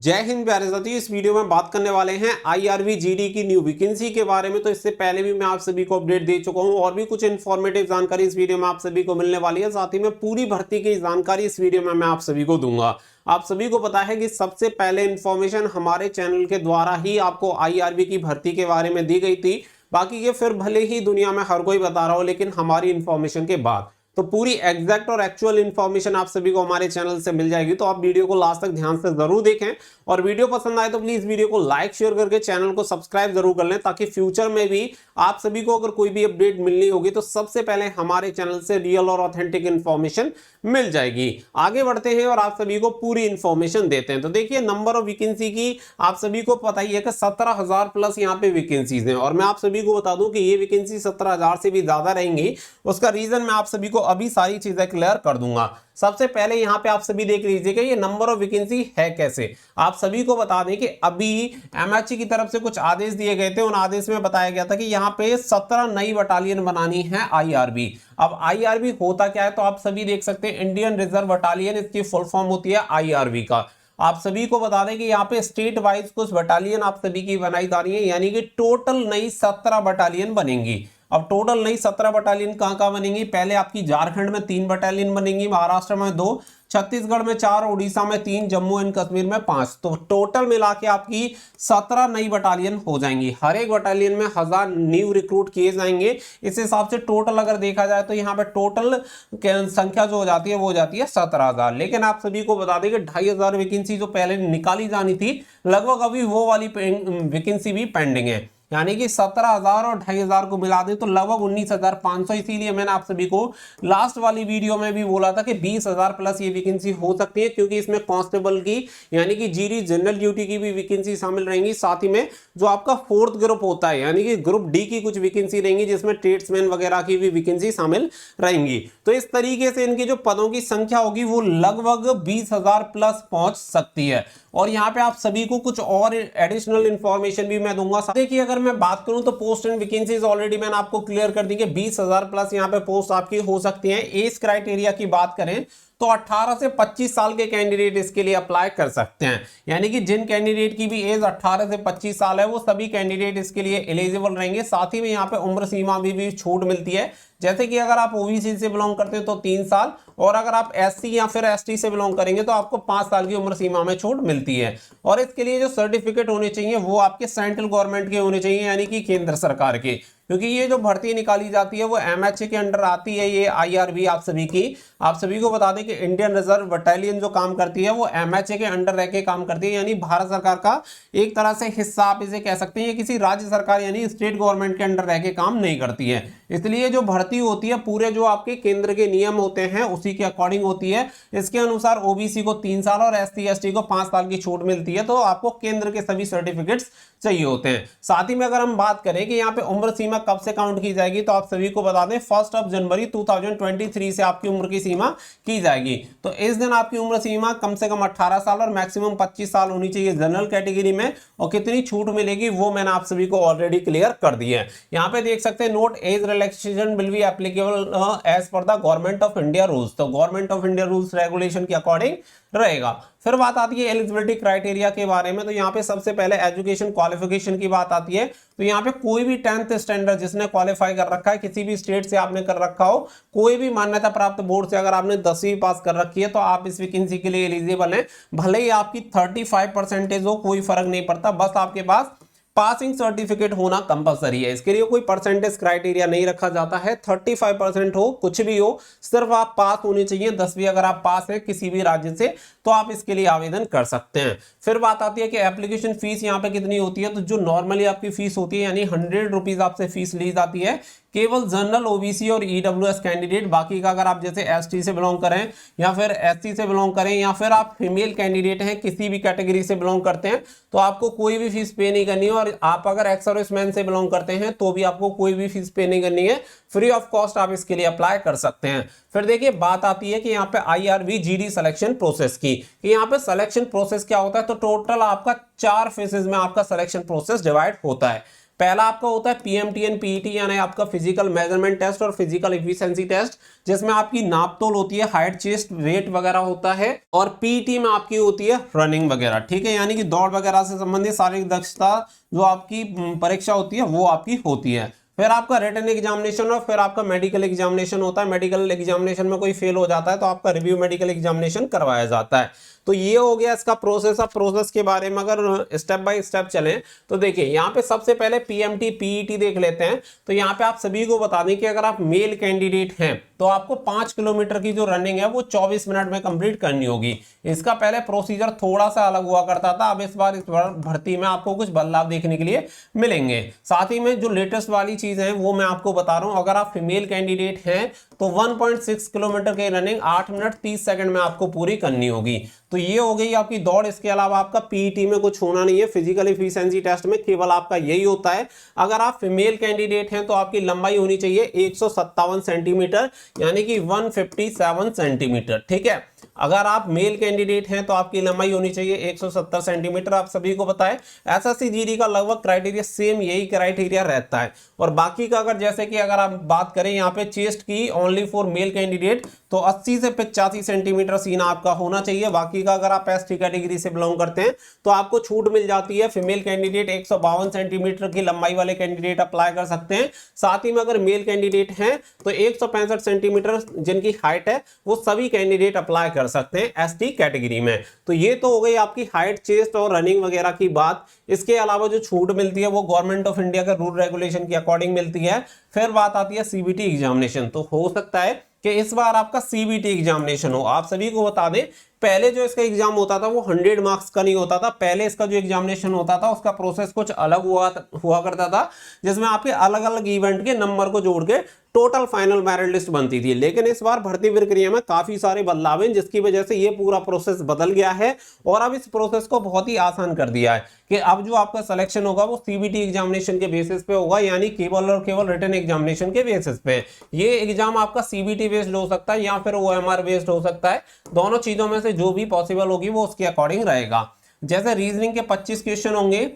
जय हिंद प्यारे साथियों। इस वीडियो में बात करने वाले हैं आईआरबी जीडी की न्यू वैकेंसी के बारे में। तो इससे पहले भी मैं आप सभी को अपडेट दे चुका हूं और भी कुछ इन्फॉर्मेटिव जानकारी इस वीडियो में आप सभी को मिलने वाली है। साथ ही में पूरी भर्ती की जानकारी इस वीडियो में मैं आप सभी को दूंगा। आप सभी को पता है कि सबसे पहले इंफॉर्मेशन हमारे चैनल के द्वारा ही आपको आईआरबी की भर्ती के बारे में दी गई थी। बाकी ये फिर भले ही दुनिया में हर कोई बता रहा हो, लेकिन हमारी इंफॉर्मेशन के बाद तो पूरी एग्जैक्ट और एक्चुअल इंफॉर्मेशन आप सभी को हमारे चैनल से मिल जाएगी। तो आप वीडियो को लास्ट तक ध्यान से जरूर देखें और वीडियो पसंद आए तो प्लीज वीडियो को लाइक शेयर करके चैनल को सब्सक्राइब जरूर कर लें, ताकि फ्यूचर में भी आप सभी को अगर कोई भी अपडेट मिलनी होगी तो सबसे पहले हमारे चैनल से रियल और ऑथेंटिक इंफॉर्मेशन मिल जाएगी। आगे बढ़ते हैं और आप सभी को पूरी इंफॉर्मेशन देते हैं। तो देखिए, नंबर ऑफ वैकेंसी की आप सभी को पता ही है कि 17,000 प्लस यहाँ पे वैकेंसीज हैं। और मैं आप सभी को बता दूं कि ये वैकेंसी 17,000 से भी ज्यादा रहेंगी। उसका रीजन मैं आप सभी को अभी सारी चीजें क्लियर कर दूंगा। सबसे पहले यहाँ पे आप सभी देख लीजिए कि ये नंबर ऑफ वैकेंसी है कैसे। आप सभी को बता दें कि अभी एमएचए की तरफ से कुछ आदेश दिए गए थे। उन आदेश में बताया गया था कि यहाँ पे 17 नई बटालियन बनानी है आईआरबी। अब आईआरबी होता क्या है तो आप सभी देख सकते हैं, इंडियन रिजर्व बटालियन इसकी फुल फॉर्म होती है आईआरबी का। आप सभी को बता दें कि यहाँ पे स्टेट वाइज कुछ बटालियन आप सभी की बनाई जा रही है, यानी कि टोटल नई 17 बटालियन बनेंगी। अब टोटल नई 17 बटालियन कहां बनेंगी? पहले आपकी झारखंड में 3 बटालियन बनेंगी, महाराष्ट्र में 2, छत्तीसगढ़ में 4, उड़ीसा में 3, जम्मू एंड कश्मीर में 5। तो टोटल मिला के आपकी 17 नई बटालियन हो जाएंगी। हर एक बटालियन में 1000 न्यू रिक्रूट किए जाएंगे। इस हिसाब से टोटल अगर देखा जाए तो यहाँ पे टोटल संख्या जो हो जाती है वो हो जाती है 17,000। लेकिन आप सभी को बता दें कि 2,500 वैकेंसी जो पहले निकाली जानी थी, लगभग अभी वो वाली वैकेंसी भी पेंडिंग है। यानी कि 17,000 और 2,500 को मिला दें तो लगभग 19,500। इसीलिए मैंने आप सभी को लास्ट वाली वीडियो में भी बोला था कि 20,000 प्लस ये वैकेंसी हो सकती है, क्योंकि इसमें कांस्टेबल की यानी कि जीडी जनरल ड्यूटी की भी वैकेंसी शामिल रहेंगी। साथ ही में जो आपका 4th ग्रुप होता है यानी कि ग्रुप डी की कुछ वैकेंसी रहेंगी, जिसमें ट्रेड्समैन वगैरह की भी वैकेंसी शामिल रहेंगी। तो इस तरीके से इनकी जो पदों की संख्या होगी वो लगभग 20,000 प्लस पहुंच सकती है। और यहाँ पे आप सभी को कुछ और एडिशनल इंफॉर्मेशन भी मैं दूंगा। देखिए, अगर मैं बात करूं तो पोस्ट एंड वैकेंसीज ऑलरेडी मैंने आपको क्लियर कर दी कि 20,000 प्लस यहाँ पे पोस्ट आपकी हो सकती हैं। एज क्राइटेरिया की बात करें तो 18 से 25 साल के कैंडिडेट इसके लिए अप्लाई कर सकते हैं। यानी कि जिन कैंडिडेट की भी एज 18 से 25 साल है वो सभी कैंडिडेट इसके लिए एलिजिबल रहेंगे। साथ ही में यहाँ पे उम्र सीमा भी छूट मिलती है। जैसे कि अगर आप ओबीसी से बिलोंग करते हो तो 3 साल, और अगर आप एससी या फिर एसटी से बिलोंग करेंगे तो आपको 5 साल की उम्र सीमा में छूट मिलती है। और इसके लिए जो सर्टिफिकेट होने चाहिए वो आपके सेंट्रल गवर्नमेंट के होने चाहिए, यानी कि केंद्र सरकार के। क्योंकि ये जो भर्ती निकाली जाती है वो एमएचए के अंडर आती है। ये आईआरबी आप सभी को बता दें कि इंडियन रिजर्व बटालियन जो काम करती है वो एमएचए के अंडर रह के काम करती है, यानी भारत सरकार का एक तरह से हिस्सा आप इसे कह सकते हैं। ये किसी राज्य सरकार यानी स्टेट गवर्नमेंट के अंडर रह के काम नहीं करती है। इसलिए जो भर्ती होती है पूरे जो आपके केंद्र के नियम होते हैं उसी के अकॉर्डिंग होती है। इसके अनुसार ओबीसी को 3 साल और एससी एसटी को 5 साल की छूट मिलती है। तो आपको केंद्र के सभी सर्टिफिकेट्स चाहिए होते हैं। साथ ही में अगर हम बात करें कि यहाँ पे उम्र सीमा कब से काउंट की जाएगी तो आप सभी को बता दें 1 जनवरी 2023 से आपकी उम्र की सीमा की जाएगी। तो इस दिन आपकी उम्र सीमा कम से कम 18 साल और मैक्सिमम 25 साल होनी चाहिए जनरल कैटेगरी में। और कितनी छूट मिलेगी वो मैंने आप सभी को ऑलरेडी क्लियर कर दी है। यहाँ पे देख सकते हैं, note age relaxation will be applicable as per the government of India rules. तो government of India rules regulation के अकॉर्डिंग रहेगा। फिर बात आती है एलिजिबिलिटी क्राइटेरिया के बारे में। तो यहाँ पे सबसे पहले एजुकेशन क्वालिफिकेशन की बात आती है। तो यहाँ पे कोई भी 10th स्टैंडर्ड जिसने क्वालिफाई कर रखा है, किसी भी स्टेट से आपने कर रखा हो, कोई भी मान्यता प्राप्त बोर्ड से अगर आपने 10वीं पास कर रखी है तो आप इस वैकेंसी के लिए एलिजिबल हैं। भले ही आपकी 35% हो, कोई फर्क नहीं पड़ता, बस आपके पास पासिंग सर्टिफिकेट होना कंपलसरी है। इसके लिए कोई परसेंटेज क्राइटेरिया नहीं रखा जाता है। 35% हो, कुछ भी हो, सिर्फ आप पास होने चाहिए। 10वीं अगर आप पास है किसी भी राज्य से तो आप इसके लिए आवेदन कर सकते हैं। फिर बात आती है कि एप्लीकेशन फीस यहाँ पे कितनी होती है। तो जो नॉर्मली आपकी फीस होती है यानी 100 रुपीज आपसे फीस ली जाती है केवल जनरल, ओबीसी और ईडब्ल्यूएस कैंडिडेट। बाकी का अगर आप जैसे एसटी से बिलोंग करें या फिर एससी से बिलोंग करें या फिर आप फीमेल कैंडिडेट हैं, किसी भी कैटेगरी से बिलोंग करते हैं तो आपको कोई भी फीस पे नहीं करनी है। और आप अगर एक्स सर्विसमैन से बिलोंग करते हैं तो भी आपको कोई भी फीस पे नहीं करनी है। फ्री ऑफ कॉस्ट आप इसके लिए अप्लाई कर सकते हैं। फिर देखिए, बात आती है कि यहाँ पे आईआरबी जीडी सिलेक्शन प्रोसेस की। यहाँ पे सिलेक्शन प्रोसेस क्या होता है। तो टोटल आपका 4 फेजेस में आपका सिलेक्शन प्रोसेस डिवाइड होता है। पहला आपका होता है PMTN PET यानी आपका फिजिकल मेजरमेंट टेस्ट और फिजिकल एफिशिएंसी टेस्ट, जिसमें आपकी नापतोल होती है, हाइट चेस्ट वेट वगैरह होता है, और PET में आपकी होती है रनिंग वगैरह, ठीक है, यानी कि दौड़ वगैरह से संबंधित शारीरिक दक्षता जो आपकी परीक्षा होती है वो आपकी होती है। फिर आपका रिटन एग्जामिनेशन और फिर आपका मेडिकल एग्जामिनेशन होता है। मेडिकल एग्जामिनेशन में कोई फेल हो जाता है तो आपका रिव्यू मेडिकल एग्जामिनेशन करवाया जाता है। तो ये हो गया इसका प्रोसेस। अब प्रोसेस के बारे में अगर स्टेप बाय स्टेप चलें तो देखिए यहाँ पे सबसे पहले PMT PET देख लेते हैं। तो यहाँ पे आप सभी को बता दें कि अगर आप मेल कैंडिडेट हैं तो आपको 5 किलोमीटर की जो रनिंग है वो 24 मिनट में कंप्लीट करनी होगी। इसका पहले प्रोसीजर थोड़ा सा अलग हुआ करता था, अब इस बार भर्ती में आपको कुछ बदलाव देखने के लिए मिलेंगे। साथ ही में जो लेटेस्ट वाली चीज है वो मैं आपको बता रहा हूँ, अगर आप फीमेल कैंडिडेट हैं तो 1.6 किलोमीटर की रनिंग 8 मिनट 30 सेकंड में आपको पूरी करनी होगी। तो ये हो गई आपकी दौड़। इसके अलावा आपका PET में कुछ होना नहीं है, फिजिकल एफिशिएंसी टेस्ट में केवल आपका यही होता है। अगर आप फीमेल कैंडिडेट हैं तो आपकी लंबाई होनी चाहिए 157 सेंटीमीटर यानी कि 157 सेंटीमीटर, ठीक है। अगर आप मेल कैंडिडेट हैं तो आपकी लंबाई होनी चाहिए 170 सेंटीमीटर। आप सभी को पता है SSC GD का लगभग क्राइटेरिया सेम यही क्राइटेरिया रहता है। और बाकी का अगर जैसे कि अगर आप बात करें यहाँ पे चेस्ट की ओनली फॉर मेल कैंडिडेट तो 80 से 85 सेंटीमीटर सीना आपका होना चाहिए। बाकी का अगर आप ST कैटेगरी से बिलोंग करते हैं तो आपको छूट मिल जाती है। फीमेल कैंडिडेट 152 सेंटीमीटर की लंबाई वाले कैंडिडेट अप्लाई कर सकते हैं। साथ ही में अगर मेल कैंडिडेट हैं तो 165 सेंटीमीटर जिनकी हाइट है वो सभी कैंडिडेट अप्लाई कर सकते हैं ST कैटेगरी में। तो ये तो हो गई आपकी हाइट चेस्ट और रनिंग वगैरह की बात। इसके अलावा जो छूट मिलती है वो गवर्नमेंट ऑफ इंडिया के रूल रेगुलेशन के अकॉर्डिंग मिलती है। फिर बात आती है CBT एग्जामिनेशन। तो हो सकता है कि इस बार आपका CBT एग्जामिनेशन हो। आप सभी को बता दें पहले जो इसका एग्जाम होता था वो 100 मार्क्स का नहीं होता था। पहले इसका जो एग्जामिनेशन होता था उसका प्रोसेस कुछ अलग हुआ करता था, जिसमें आपके अलग अलग इवेंट के नंबर को जोड़ के टोटल फाइनल मेरिट लिस्ट बनती थी। लेकिन इस बार भर्ती प्रक्रिया में काफी सारे बदलाव हैं, जिसकी वजह से ये पूरा प्रोसेस बदल गया है और अब इस प्रोसेस को बहुत ही आसान कर दिया है कि अब जो आपका सिलेक्शन होगा वो CBT एग्जामिनेशन के बेसिस पे होगा, यानी केवल और केवल रिटन एग्जामिनेशन के बेसिस पे। ये एग्जाम आपका CBT बेस्ड हो सकता है या फिर OMR बेस्ड हो सकता है। दोनों चीजों में से जो भी पॉसिबल होगी वो उसके अकॉर्डिंग रहेगा। जैसे रीजनिंग के 25 क्वेश्चन होंगे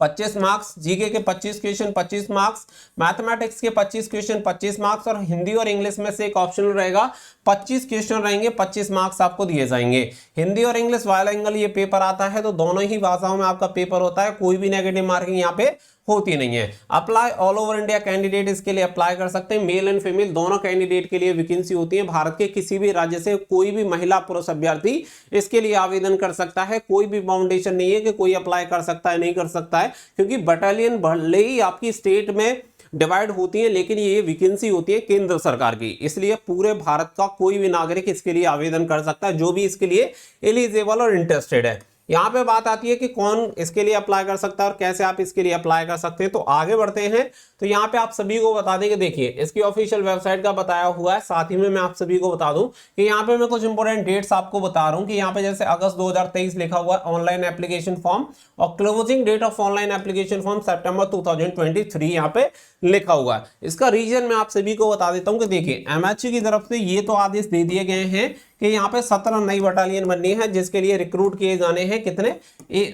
25 मार्क्स, जीके के 25 क्वेश्चन 25 मार्क्स, मैथमेटिक्स के 25 क्वेश्चन 25 मार्क्स और हिंदी और इंग्लिश में से एक ऑप्शनल रहेगा 25 क्वेश्चन रहेंगे 25 मार्क्स आपको दिए जाएंगे। हिंदी और इंग्लिश बाइलिंगुअल ये पेपर आता है तो दोनों ही भाषाओं में आपका पेपर होता है, कोई भी नेगेटिव मार्किंग यहाँ पे होती नहीं है। Apply all over India candidate इसके लिए अप्लाई कर सकते हैं। मेल एंड फीमेल दोनों कैंडिडेट के लिए वैकेंसी होती है। भारत के किसी भी राज्य से कोई भी महिला पुरुष अभ्यर्थी इसके लिए आवेदन कर सकता है। कोई भी बाउंडेशन नहीं है कि कोई अप्लाई कर सकता है नहीं कर सकता है, क्योंकि बटालियन भले ही आपकी स्टेट में डिवाइड होती है लेकिन ये वैकेंसी होती है केंद्र सरकार की, इसलिए पूरे भारत का कोई भी नागरिक इसके लिए आवेदन कर सकता है जो भी इसके लिए एलिजिबल और इंटरेस्टेड है। यहाँ पे बात आती है कि कौन इसके लिए अप्लाई कर सकता है और कैसे आप इसके लिए अप्लाई कर सकते हैं। तो आगे बढ़ते हैं। तो यहाँ पे आप सभी को बता दें कि देखिए इसकी ऑफिशियल वेबसाइट का बताया हुआ है। साथ ही में मैं आप सभी को बता दूं कि यहाँ पे मैं कुछ इंपॉर्टेंट डेट्स आपको बता रहा हूँ कि यहाँ पे जैसे अगस्त 2023 लिखा हुआ है ऑनलाइन एप्लीकेशन फॉर्म और closing date of online application form सितंबर 2023 यहाँ पे लिखा हुआ है। इसका रीजन मैं आप सभी को बता देता हूँ कि देखिए MHC की तरफ से ये तो आदेश दे दिए गए हैं कि यहाँ पे 17 नई बटालियन बननी है, जिसके लिए रिक्रूट किए जाने हैं कितने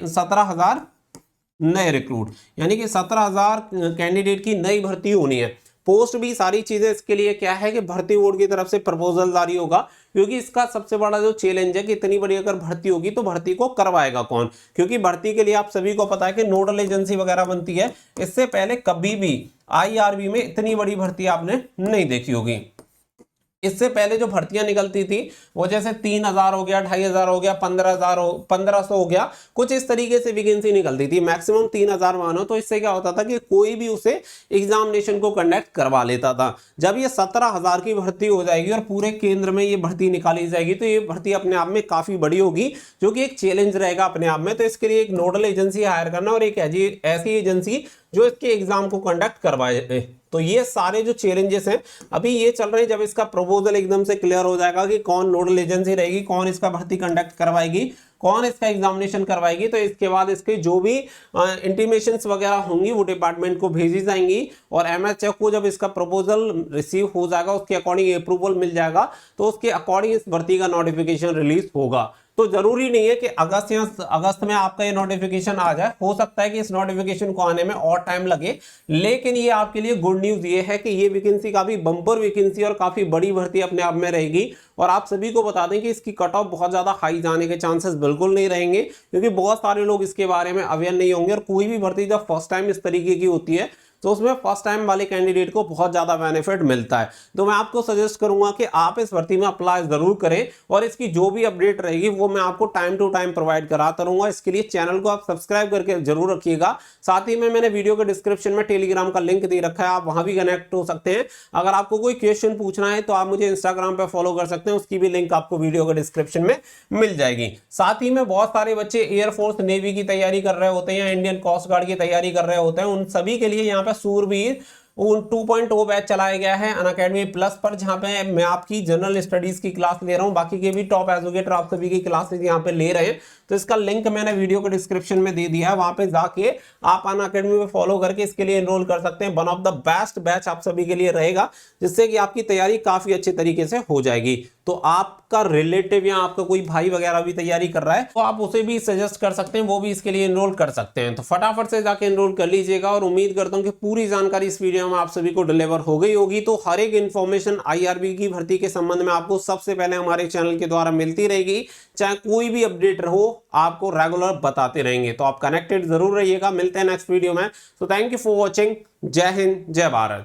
17,000 नए रिक्रूट, यानी कि 17,000 कैंडिडेट की नई भर्ती होनी है। पोस्ट भी सारी चीजें इसके लिए क्या है कि भर्ती बोर्ड की तरफ से प्रपोजल जारी होगा, क्योंकि इसका सबसे बड़ा जो चैलेंज है कि इतनी बड़ी अगर भर्ती होगी तो भर्ती को करवाएगा कौन, क्योंकि भर्ती के लिए आप सभी को पता है कि नोडल एजेंसी वगैरह बनती है। इससे पहले कभी भी IRB में इतनी बड़ी भर्ती आपने नहीं देखी होगी। इससे पहले जो भर्तियां निकलती थी वो जैसे 3,000 हो गया, 2,500 हो गया, 15,000 हो गया, कुछ इस तरीके से वैकेंसी निकलती थी। मैक्सिमम 3,000 मानो। तो इससे क्या होता था कि कोई भी उसे एग्जामिनेशन को कंडक्ट करवा लेता था। जब ये 17,000 की भर्ती हो जाएगी और पूरे केंद्र में ये भर्ती निकाली जाएगी तो ये भर्ती अपने आप में काफी बड़ी होगी, जो कि एक चैलेंज रहेगा अपने आप में। तो इसके लिए एक नोडल एजेंसी हायर करना और एक ऐसी एजेंसी जो इसके एग्जाम को कंडक्ट करवाए। तो ये सारे जो चैलेंजेस हैं अभी ये चल रहे हैं। जब इसका प्रपोजल एकदम से क्लियर हो जाएगा कि कौन नोडल एजेंसी रहेगी, कौन इसका भर्ती कंडक्ट करवाएगी, कौन इसका एग्जामिनेशन करवाएगी, तो इसके बाद इसके जो भी इंटीमेशंस वगैरह होंगी वो डिपार्टमेंट को भेजी जाएंगी और MHF को जब इसका प्रपोजल रिसीव हो जाएगा उसके अकॉर्डिंग अप्रूवल मिल जाएगा तो उसके अकॉर्डिंग इस भर्ती का नोटिफिकेशन रिलीज होगा। तो जरूरी नहीं है कि अगस्त में आपका ये नोटिफिकेशन आ जाए, हो सकता है कि इस नोटिफिकेशन को आने में और टाइम लगे, लेकिन ये आपके लिए गुड न्यूज ये है कि ये वैकेंसी काफी बम्पर वैकेंसी और काफी बड़ी भर्ती अपने आप में रहेगी। और आप सभी को बता दें कि इसकी कट ऑफ बहुत ज्यादा हाई जाने के चांसेस बिल्कुल नहीं रहेंगे, क्योंकि बहुत सारे लोग इसके बारे में अवेयर नहीं होंगे। और कोई भी भर्ती जब फर्स्ट टाइम इस तरीके की होती है तो उसमें फर्स्ट टाइम वाले कैंडिडेट को बहुत ज्यादा बेनिफिट मिलता है। तो मैं आपको सजेस्ट करूंगा कि आप इस भर्ती में अप्लाई जरूर करें, और इसकी जो भी अपडेट रहेगी वो मैं आपको टाइम टू टाइम प्रोवाइड कराता रहूंगा। इसके लिए चैनल को आप सब्सक्राइब करके जरूर रखिएगा। साथ ही में मैंने वीडियो के डिस्क्रिप्शन में टेलीग्राम का लिंक दे रखा है, आप वहां भी कनेक्ट हो सकते हैं। अगर आपको कोई क्वेश्चन पूछना है तो आप मुझे इंस्टाग्राम पर फॉलो कर सकते हैं, उसकी भी लिंक आपको वीडियो के डिस्क्रिप्शन में मिल जाएगी। साथ ही में बहुत सारे बच्चे एयरफोर्स नेवी की तैयारी कर रहे होते हैं, इंडियन कोस्ट गार्ड की तैयारी कर रहे होते हैं, उन सभी के लिए यहाँ पे सूरवीर 2.0 बैच चलाया गया है अनअकैडमी प्लस पर, जहां पे मैं आपकी जनरल स्टडीज की क्लास ले रहा हूं, बाकी के भी टॉप एजुकेटर आप सभी की क्लासेस यहां पे ले रहे हैं। तो इसका लिंक मैंने वीडियो के डिस्क्रिप्शन में दे दिया है, वहां पे जाके आप अनअकैडमी में फॉलो करके इसके लिए एनरोल कर सकते हैं। One of the best batch आप सभी के लिए रहेगा, जिससे कि आपकी तैयारी काफी अच्छे तरीके से हो जाएगी। तो आपका रिलेटिव या आपका कोई भाई वगैरह भी तैयारी कर रहा है तो आप उसे भी सजेस्ट कर सकते हैं, वो भी इसके लिए एनरोल कर सकते हैं। तो फटाफट से जाके एनरोल कर लीजिएगा, और उम्मीद करता हूं कि पूरी जानकारी इस वीडियो में आप सभी को डिलीवर हो गई होगी। तो हर एक इंफॉर्मेशन आईआरबी की भर्ती के संबंध में आपको सबसे पहले हमारे चैनल के द्वारा मिलती रहेगी, चाहे कोई भी अपडेट रहो आपको रेगुलर बताते रहेंगे। तो आप कनेक्टेड जरूर रहिएगा, मिलते हैं नेक्स्ट वीडियो में। तो थैंक यू फॉर वॉचिंग, जय हिंद, जय भारत।